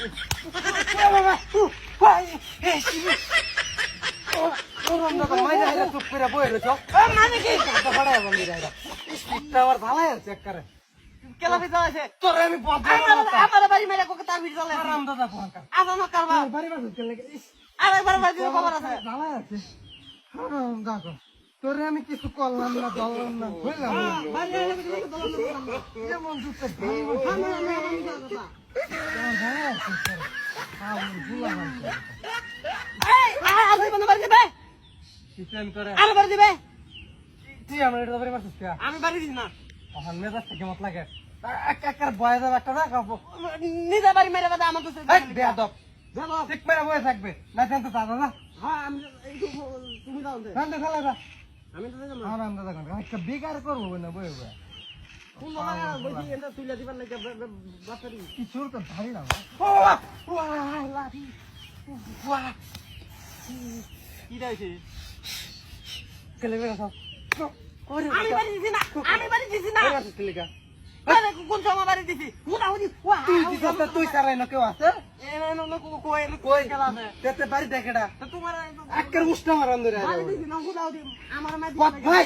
বাবা ভাই এই শিবু ওরন্দা তো মাইরা হেলা চুপ করে বই রইছো মানে কি তো ফাড়ায় বন্ধি রাইরা স্পিডটা আবার ভালাই চেক করে কেলা ভিতর আছে তোরে আমি বদ্ধ আমার বাড়ি মেরে কোকে তার ভিতর আছে আরাম দাদা কোনকা আদানো কারবা বাড়ি বাড়ি চলে আরেকবার বাড়ি খবর আছে ভালাই আছে আরাম দাদা তোরে আমি কিছু করলাম না দললাম না বুঝলাম বাড়ি এলে কিছু দলাম না যেমন জুতে আরে বাড়ি দিবে তুই আমার এটা বাড়ি মারছিস কে আমি বাড়ি দিই না এখন মেজাজ থেকে মত লাগে এক বয়ে যাবে একটা না কাপড় নিজে বাড়ি মেরে বাদা আমার তো বেয়াদব ঠিক মেরে বয়ে থাকবে না জানতে চাও না হ্যাঁ আমি তুমি দাও জানতে ফেলে যা আমি তো যাবো আরাম দাদা কোন একটা বেকার করবো না বয়ে বয়ে কোন বাবা বইছি এটা তুইলা দিবার লাগে বাসারি কি চোর তো ভারী না লাঠি কি দাইছে কেলে বেরা সব আমি বাড়ি দিছি না আমি বাড়ি দিছি না বেরা সব কেলে কা আরে কোন সময় বাড়ি দিছি উড়াউড়ি তুই দিছস না তুই সারাই না কেউ আছে কই খেলা আছে তেতে বাড়ি দেখেডা তো তোমার একের উষ্টা মারান ধরে বাড়ি দিছি না উড়াউড়ি আমার মা ভাই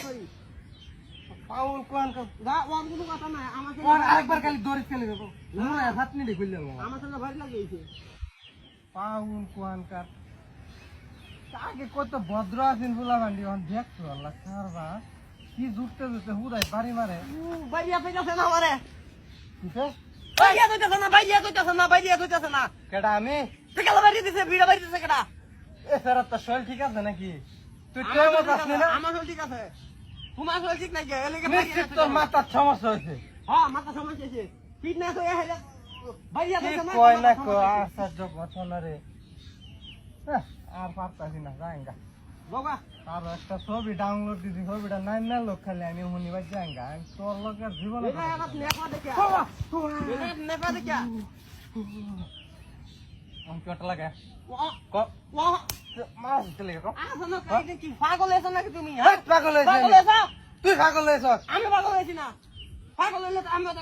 পাউল কোন কো দা ওয়ান কোনো কথা না আমাকে আর আরেকবার খালি দড়িস খেলে দেবো না হাত নিয়ে খুললে আমার সাথে ভারী লাগিয়েছে পাউল কোন কার আগে কত ভদ্র আছেন বলা বান্ডি অন দেখছো আল্লাহ কারবা কি জুটতে জুটতে হুদাই বাড়ি মারে বাইয়া কইতাছে না আমারে কিসে বাইয়া কইতাছে না বাইয়া কইতাছে না বাইয়া কইতাছে না কেডা আমি কেলা বাড়ি দিছে বিড়া বাড়ি দিছে কেডা এ স্যার তোর শরীর ঠিক আছে নাকি তুই তো মত আসলি না আমার শরীর ঠিক আছে তোমার শরীর ঠিক নাই এলাকে নিশ্চিত তোর মাথার সমস্যা হয়েছে হ্যাঁ মাথা সমস্যা আছে ফিটনেস হয়ে হেলে বাইয়া কি কইতাছে না কয় না কো আশ্চর্য ঘটনা রে আর পারতাছি না যাইঙ্গা বাবা আর একটা ছবি ডাউনলোড দিছি ছবিটা নাই না লোক খালি আমি শুনিবার যাইঙ্গা আমি তোর লোকের জীবনে এটা একটা নেপা দেখে এটা নেপা দেখে আমি কটা লাগে ও ও মাছ দিলে কো আসলে কাইতে কি পাগল হইছ নাকি তুমি হ্যাঁ পাগল হয়েছে পাগল হইছ তুই পাগল হয়েছ আমি পাগল হইছি না পাগল হইলে তো আমি তো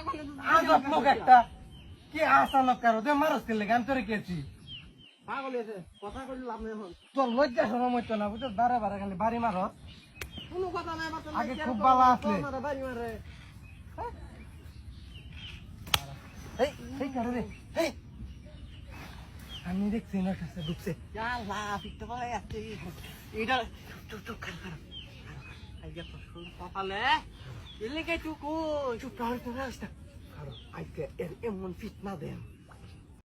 আজব লোক একটা কি আশা লোক কারো তুই মারস দিলে গান তোরে কেছি পাগল হইছে কথা কইলে লাভ নাই এখন তোর লজ্জা শরম হইতো না বুঝছ বারে বারে খালি বাড়ি মারস কোনো কথা নাই বাবা আগে খুব ভালো আসলে। বাড়ি মারে এই এই কারো রে এই আমি দেখছি না কাছে ঢুকছে ইয়াল্লা ফিটতে পারে আছে এটা চুপ চুপ কর কর আইয়া তো শুন কপালে এলে কে চুপ কই চুপ কর তো রাস্তা আজকে এর এমন ফিট না দেন